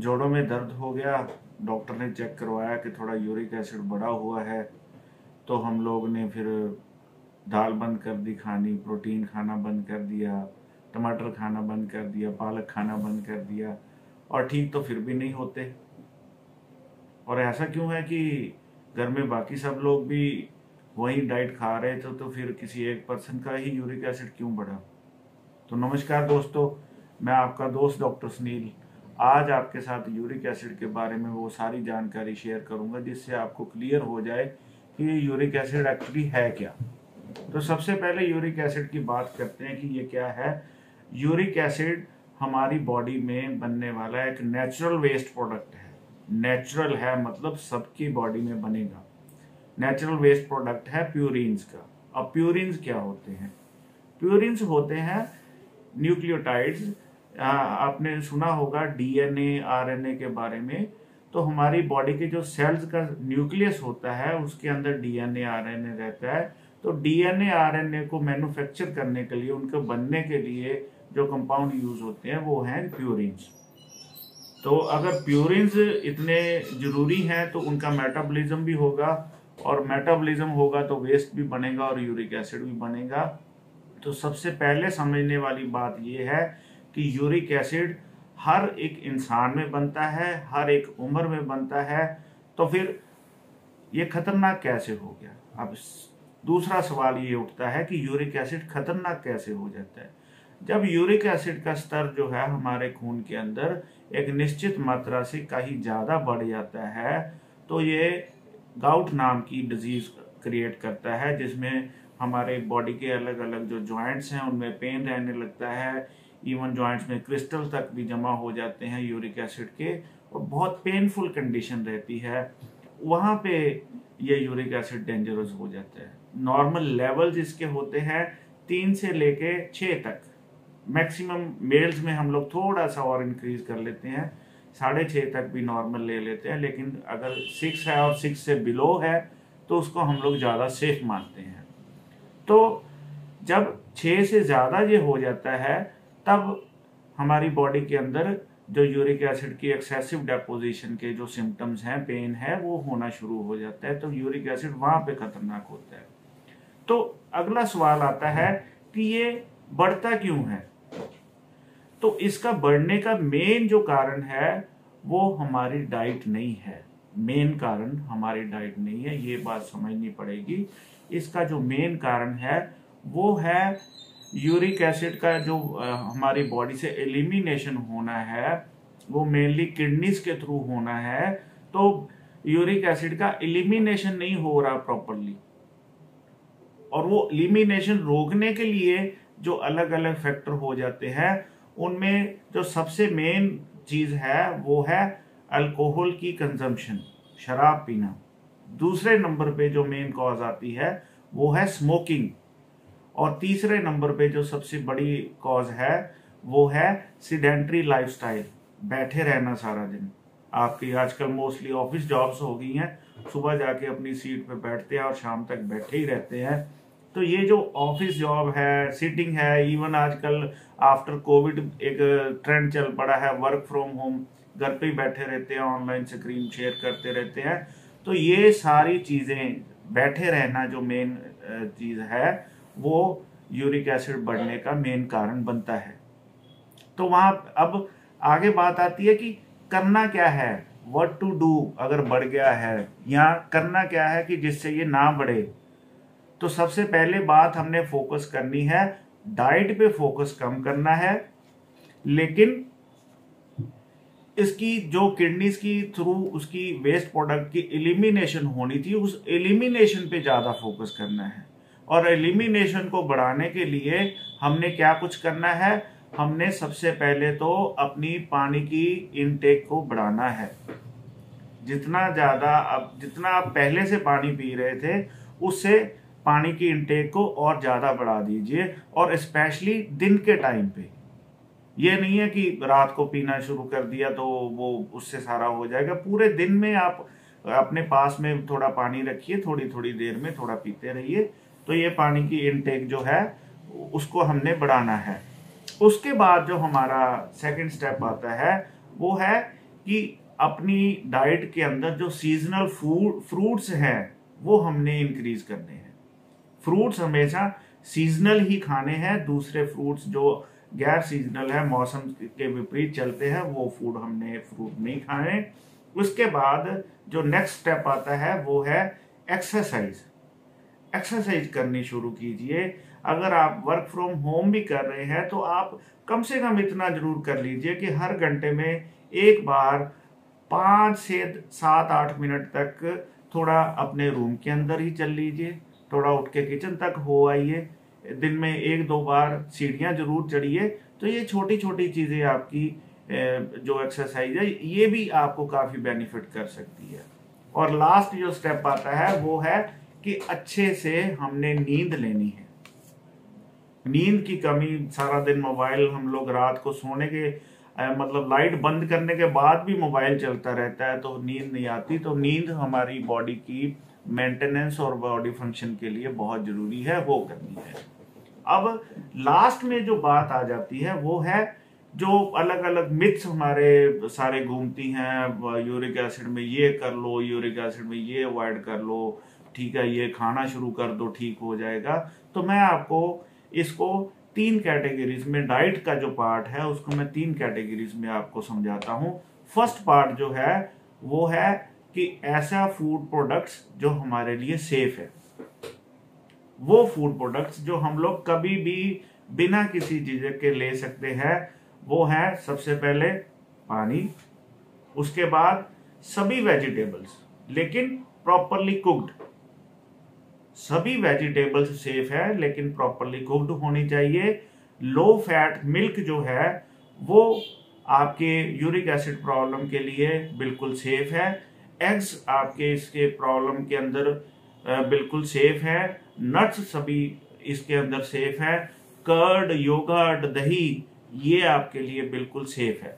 जोड़ों में दर्द हो गया, डॉक्टर ने चेक करवाया कि थोड़ा यूरिक एसिड बढ़ा हुआ है। तो हम लोग ने फिर दाल बंद कर दी खानी, प्रोटीन खाना बंद कर दिया, टमाटर खाना बंद कर दिया, पालक खाना बंद कर दिया, और ठीक तो फिर भी नहीं होते। और ऐसा क्यों है कि घर में बाकी सब लोग भी वही डाइट खा रहे थे, तो फिर किसी एक पर्सन का ही यूरिक एसिड क्यों बढ़ा? तो नमस्कार दोस्तों, मैं आपका दोस्त डॉक्टर सुनील आज आपके साथ यूरिक एसिड के बारे में वो सारी जानकारी शेयर करूंगा जिससे आपको क्लियर हो जाए कि यूरिक एसिड एक्चुअली है क्या। तो सबसे पहले यूरिक एसिड की बात करते हैं कि ये क्या है। यूरिक एसिड हमारी बॉडी में बनने वाला एक नेचुरल वेस्ट प्रोडक्ट है। नेचुरल है मतलब सबकी बॉडी में बनेगा। नेचुरल वेस्ट प्रोडक्ट है प्यूरिन्स का। अब प्यूरिन्स क्या होते हैं? प्यूरिन्स होते हैं न्यूक्लियोटाइड्स। आपने सुना होगा डीएनए आरएनए के बारे में। तो हमारी बॉडी के जो सेल्स का न्यूक्लियस होता है उसके अंदर डीएनए आरएनए रहता है। तो डीएनए आरएनए को मैन्युफैक्चर करने के लिए, उनके बनने के लिए जो कंपाउंड यूज होते हैं वो हैं प्यूरिन्स। तो अगर प्यूरिन्स इतने जरूरी हैं तो उनका मेटाबॉलिज्म भी होगा, और मेटाबॉलिज्म होगा तो वेस्ट भी बनेगा और यूरिक एसिड भी बनेगा। तो सबसे पहले समझने वाली बात यह है कि यूरिक एसिड हर एक इंसान में बनता है, हर एक उम्र में बनता है। तो फिर ये खतरनाक कैसे हो गया? अब दूसरा सवाल ये उठता है कि यूरिक एसिड खतरनाक कैसे हो जाता है? जब यूरिक एसिड का स्तर जो है हमारे खून के अंदर एक निश्चित मात्रा से कहीं ज़्यादा बढ़ जाता है तो ये गाउट नाम की डिजीज क्रिएट करता है, जिसमें हमारे बॉडी के अलग अलग जो जॉइंट्स हैं उनमें पेन रहने लगता है। इवन जॉइंट्स में क्रिस्टल तक भी जमा हो जाते हैं यूरिक एसिड के, और बहुत पेनफुल कंडीशन रहती है। वहाँ पे ये यूरिक एसिड डेंजरस हो जाता है। नॉर्मल लेवल्स इसके होते हैं 3 से लेके 6 तक। मैक्सिमम मेल्स में हम लोग थोड़ा सा और इंक्रीज कर लेते हैं, 6.5 तक भी नॉर्मल ले लेते हैं। लेकिन अगर 6 है और 6 से बिलो है तो उसको हम लोग ज़्यादा सेफ मानते हैं। तो जब 6 से ज़्यादा ये हो जाता है तब हमारी बॉडी के अंदर जो यूरिक एसिड की एक्सेसिव डेपोजिशन के जो सिम्टम्स हैं, पेन है, वो होना शुरू हो जाता है। तो यूरिक एसिड वहाँ पे खतरनाक होता है। तो अगला सवाल आता है कि ये बढ़ता क्यों है? तो इसका बढ़ने का मेन जो कारण है वो हमारी डाइट नहीं है। मेन कारण हमारी डाइट नहीं है, ये बात समझनी पड़ेगी। इसका जो मेन कारण है वो है यूरिक एसिड का जो हमारी बॉडी से एलिमिनेशन होना है वो मेनली किडनीज के थ्रू होना है। तो यूरिक एसिड का एलिमिनेशन नहीं हो रहा प्रॉपरली, और वो एलिमिनेशन रोकने के लिए जो अलग अलग फैक्टर हो जाते हैं उनमें जो सबसे मेन चीज है वो है अल्कोहल की कंजम्पशन, शराब पीना। दूसरे नंबर पे जो मेन कॉज आती है वो है स्मोकिंग, और तीसरे नंबर पे जो सबसे बड़ी कॉज है वो है सीडेंट्री लाइफस्टाइल, बैठे रहना सारा दिन। आपकी आजकल मोस्टली ऑफिस जॉब्स हो गई हैं, सुबह जाके अपनी सीट पे बैठते हैं और शाम तक बैठे ही रहते हैं। तो ये जो ऑफिस जॉब है, सिटिंग है, इवन आजकल आफ्टर कोविड एक ट्रेंड चल पड़ा है वर्क फ्रॉम होम, घर पे ही बैठे रहते हैं, ऑनलाइन स्क्रीन शेयर करते रहते हैं। तो ये सारी चीजें, बैठे रहना जो मेन चीज है वो यूरिक एसिड बढ़ने का मेन कारण बनता है। तो वहां अब आगे बात आती है कि करना क्या है, व्हाट टू डू अगर बढ़ गया है, या करना क्या है कि जिससे ये ना बढ़े। तो सबसे पहले बात हमने फोकस करनी है, डाइट पे फोकस कम करना है, लेकिन इसकी जो किडनीज की थ्रू उसकी वेस्ट प्रोडक्ट की एलिमिनेशन होनी थी उस एलिमिनेशन पे ज्यादा फोकस करना है। और एलिमिनेशन को बढ़ाने के लिए हमने क्या कुछ करना है? हमने सबसे पहले तो अपनी पानी की इनटेक को बढ़ाना है। जितना आप पहले से पानी पी रहे थे उससे पानी की इनटेक को और ज्यादा बढ़ा दीजिए, और स्पेशली दिन के टाइम पे। ये नहीं है कि रात को पीना शुरू कर दिया तो वो उससे सारा हो जाएगा। पूरे दिन में आप अपने पास में थोड़ा पानी रखिए, थोड़ी थोड़ी देर में थोड़ा पीते रहिए। तो ये पानी की इनटेक जो है उसको हमने बढ़ाना है। उसके बाद जो हमारा सेकंड स्टेप आता है वो है कि अपनी डाइट के अंदर जो सीजनल फ्रूट्स हैं वो हमने इंक्रीज करने हैं। फ्रूट्स हमेशा सीजनल ही खाने हैं, दूसरे फ्रूट्स जो गैर सीजनल है, मौसम के विपरीत चलते हैं, वो फ्रूट नहीं खाने। उसके बाद जो नेक्स्ट स्टेप आता है वो है एक्सरसाइज। एक्सरसाइज करनी शुरू कीजिए। अगर आप वर्क फ्रॉम होम भी कर रहे हैं तो आप कम से कम इतना जरूर कर लीजिए कि हर घंटे में एक बार 5 से 7-8 मिनट तक थोड़ा अपने रूम के अंदर ही चल लीजिए, थोड़ा उठ के किचन तक हो आइए, दिन में 1-2 बार सीढ़ियां जरूर चढ़िए। तो ये छोटी छोटी चीजें आपकी जो एक्सरसाइज है ये भी आपको काफी बेनिफिट कर सकती है। और लास्ट जो स्टेप आता है वो है कि अच्छे से हमने नींद लेनी है। नींद की कमी, सारा दिन मोबाइल, हम लोग रात को सोने के मतलब लाइट बंद करने के बाद भी मोबाइल चलता रहता है तो नींद नहीं आती। तो नींद हमारी बॉडी की मेंटेनेंस और बॉडी फंक्शन के लिए बहुत जरूरी है, वो करनी है। अब लास्ट में जो बात आ जाती है वो है जो अलग अलग मिथ्स हमारे सारे घूमती हैं, यूरिक एसिड में ये कर लो, यूरिक एसिड में ये अवॉइड कर लो, ठीक है ये खाना शुरू कर दो ठीक हो जाएगा। तो मैं आपको इसको 3 कैटेगरीज में, डाइट का जो पार्ट है उसको मैं 3 कैटेगरीज में आपको समझाता हूं। फर्स्ट पार्ट जो है वो है कि ऐसा फूड प्रोडक्ट्स जो हमारे लिए सेफ है, वो फूड प्रोडक्ट्स जो हम लोग कभी भी बिना किसी झिझक के ले सकते हैं, वो है सबसे पहले पानी, उसके बाद सभी वेजिटेबल्स लेकिन प्रॉपरली कुक्ड। सभी वेजिटेबल्स सेफ है लेकिन प्रॉपरली कुक्ड होनी चाहिए। लो फैट मिल्क जो है वो आपके यूरिक एसिड प्रॉब्लम के लिए बिल्कुल सेफ है। एग्स आपके इसके प्रॉब्लम के अंदर बिल्कुल सेफ है। नट्स सभी इसके अंदर सेफ है। कर्ड, योगर्ट, दही ये आपके लिए बिल्कुल सेफ है।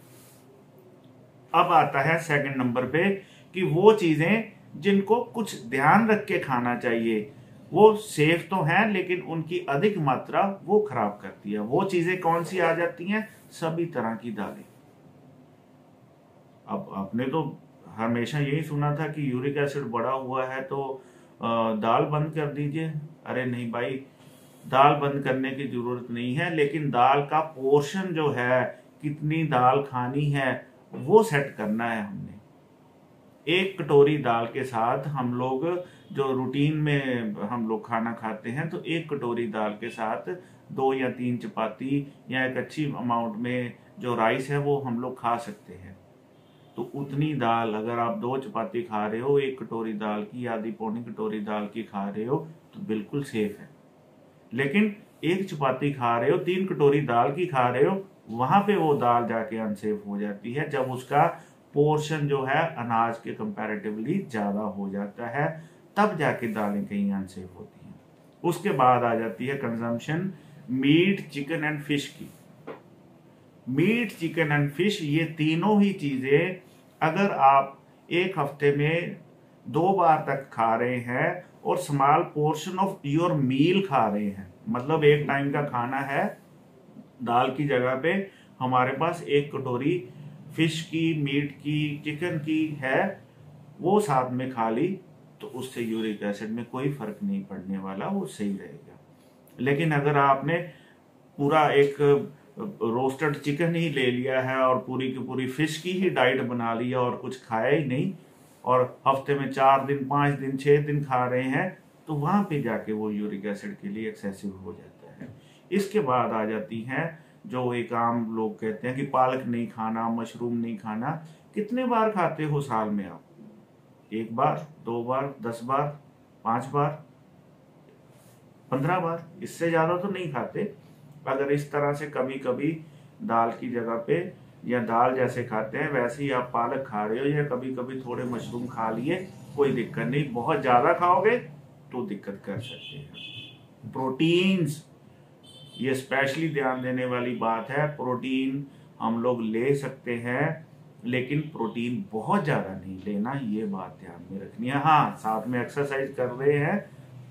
अब आता है सेकंड नंबर पे कि वो चीजें जिनको कुछ ध्यान रख के खाना चाहिए, वो सेफ तो हैं लेकिन उनकी अधिक मात्रा वो खराब करती है। वो चीजें कौन सी आ जाती हैं? सभी तरह की दालें। अब आपने तो हमेशा यही सुना था कि यूरिक एसिड बढ़ा हुआ है तो दाल बंद कर दीजिए। अरे नहीं भाई, दाल बंद करने की जरूरत नहीं है, लेकिन दाल का पोर्शन जो है, कितनी दाल खानी है वो सेट करना है हमने। एक कटोरी दाल के साथ हम लोग जो रूटीन में हम लोग खाना खाते हैं तो एक कटोरी दाल के साथ 2 या 3 चपाती या एक अच्छी अमाउंट में जो राइस है वो हम लोग खा सकते हैं। तो उतनी दाल अगर आप 2 चपाती खा रहे हो, 1 कटोरी दाल की, आधी पौनी कटोरी दाल की खा रहे हो तो बिल्कुल सेफ है। लेकिन 1 चपाती खा रहे हो, 3 कटोरी दाल की खा रहे हो, वहां पे वो दाल जाके अनसेफ हो जाती है जब उसका पोर्शन जो है अनाज के कंपैरेटिवली ज्यादा हो जाता है, तब जाके दालें कहीं अनसेफ होती हैं। उसके बाद आ जाती है consumption meat, chicken and fish की। मीट, चिकन एंड फिश ये तीनों ही चीजें अगर आप एक हफ्ते में 2 बार तक खा रहे हैं और small portion of your meal खा रहे हैं, मतलब एक टाइम का खाना है, दाल की जगह पे हमारे पास 1 कटोरी फिश की, मीट की, चिकन की है, वो साथ में खा ली, तो उससे यूरिक एसिड में कोई फर्क नहीं पड़ने वाला, वो सही रहेगा। लेकिन अगर आपने पूरा एक रोस्टेड चिकन ही ले लिया है और पूरी की पूरी फिश की ही डाइट बना लिया और कुछ खाया ही नहीं, और हफ्ते में 4 दिन, 5 दिन, 6 दिन खा रहे हैं, तो वहां पे जाके वो यूरिक एसिड के लिए एक्सेसिव हो जाता है। इसके बाद आ जाती हैं जो एक आम लोग कहते हैं कि पालक नहीं खाना, मशरूम नहीं खाना। कितने बार खाते हो साल में आप? 1 बार, 2 बार, 10 बार, 5 बार, 15 बार, इससे ज्यादा तो नहीं खाते। अगर इस तरह से कभी कभी दाल की जगह पे या दाल जैसे खाते हैं वैसे ही आप पालक खा रहे हो या कभी कभी थोड़े मशरूम खा लिए, कोई दिक्कत नहीं। बहुत ज्यादा खाओगे तो दिक्कत कर सकते हैं। प्रोटीन्स, ये स्पेशली ध्यान देने वाली बात है। प्रोटीन हम लोग ले सकते हैं लेकिन प्रोटीन बहुत ज्यादा नहीं लेना, ये बात ध्यान में रखनी है। हाँ, साथ में एक्सरसाइज कर रहे हैं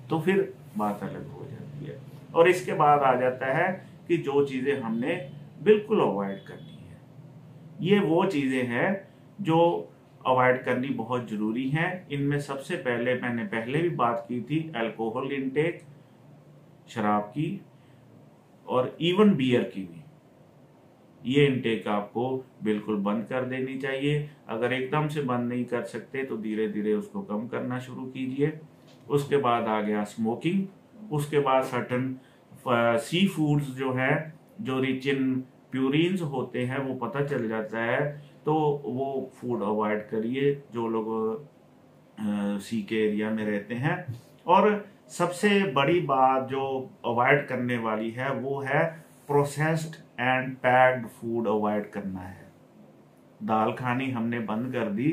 तो फिर बात अलग हो जाती है। और इसके बाद आ जाता है कि जो चीजें हमने बिल्कुल अवॉइड करनी है, ये वो चीजें हैं जो अवॉइड करनी बहुत ज़रूरी है। इनमें सबसे पहले मैंने पहले भी बात की थी, अल्कोहल इनटेक, शराब की और इवन बियर की भी, ये इनटेक आपको बिल्कुल बंद कर देनी चाहिए। अगर एकदम से बंद नहीं कर सकते तो धीरे धीरे उसको कम करना शुरू कीजिए। उसके बाद आ गया स्मोकिंग, उसके बाद सर्टन सी फूड्स जो है, जो रिच इन प्यूरिन्स होते हैं, वो पता चल जाता है, तो वो फूड अवॉइड करिए जो लोग सी के एरिया में रहते हैं। और सबसे बड़ी बात जो अवॉइड करने वाली है वो है processed and packed food avoid करना है। दाल खानी हमने बंद कर दी,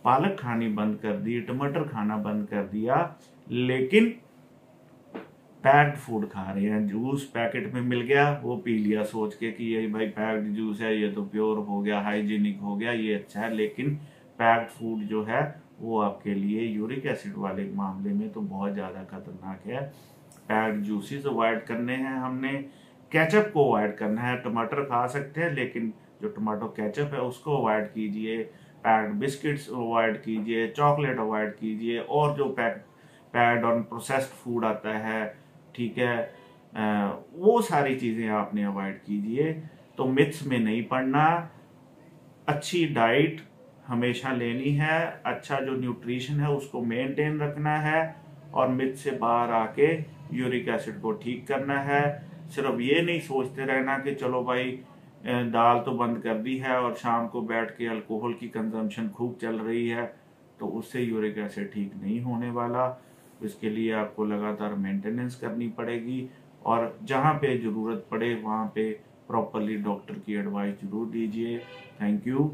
पालक खानी बंद कर दी, टमाटर खाना बंद कर दिया, लेकिन पैक्ड फूड खा रहे हैं। जूस पैकेट में मिल गया, वो पी लिया सोच के कि ये भाई पैक्ड जूस है, ये तो प्योर हो गया, हाइजीनिक हो गया, ये अच्छा है। लेकिन पैक्ड फूड जो है वो आपके लिए यूरिक एसिड वाले मामले में तो बहुत ज़्यादा खतरनाक है। पैक्ड जूसेस अवॉइड करने हैं हमने, केचप को अवॉइड करना है। टमाटर खा सकते हैं लेकिन जो टमाटो केचप है उसको अवॉइड कीजिए। पैक्ड बिस्किट्स अवॉइड कीजिए, चॉकलेट अवॉइड कीजिए, और जो पैक्ड और प्रोसेस्ड फूड आता है, ठीक है, वो सारी चीज़ें आपने अवॉइड कीजिए। तो मिथ्स में नहीं पड़ना, अच्छी डाइट हमेशा लेनी है, अच्छा जो न्यूट्रिशन है उसको मेंटेन रखना है, और मिथ से बाहर आके यूरिक एसिड को ठीक करना है। सिर्फ ये नहीं सोचते रहना कि चलो भाई दाल तो बंद कर दी है और शाम को बैठ के अल्कोहल की कंजम्पशन खूब चल रही है, तो उससे यूरिक एसिड ठीक नहीं होने वाला। इसके लिए आपको लगातार मेंटेनेंस करनी पड़ेगी, और जहाँ पे ज़रूरत पड़े वहाँ पे प्रॉपरली डॉक्टर की एडवाइस जरूर दीजिए। Thank you.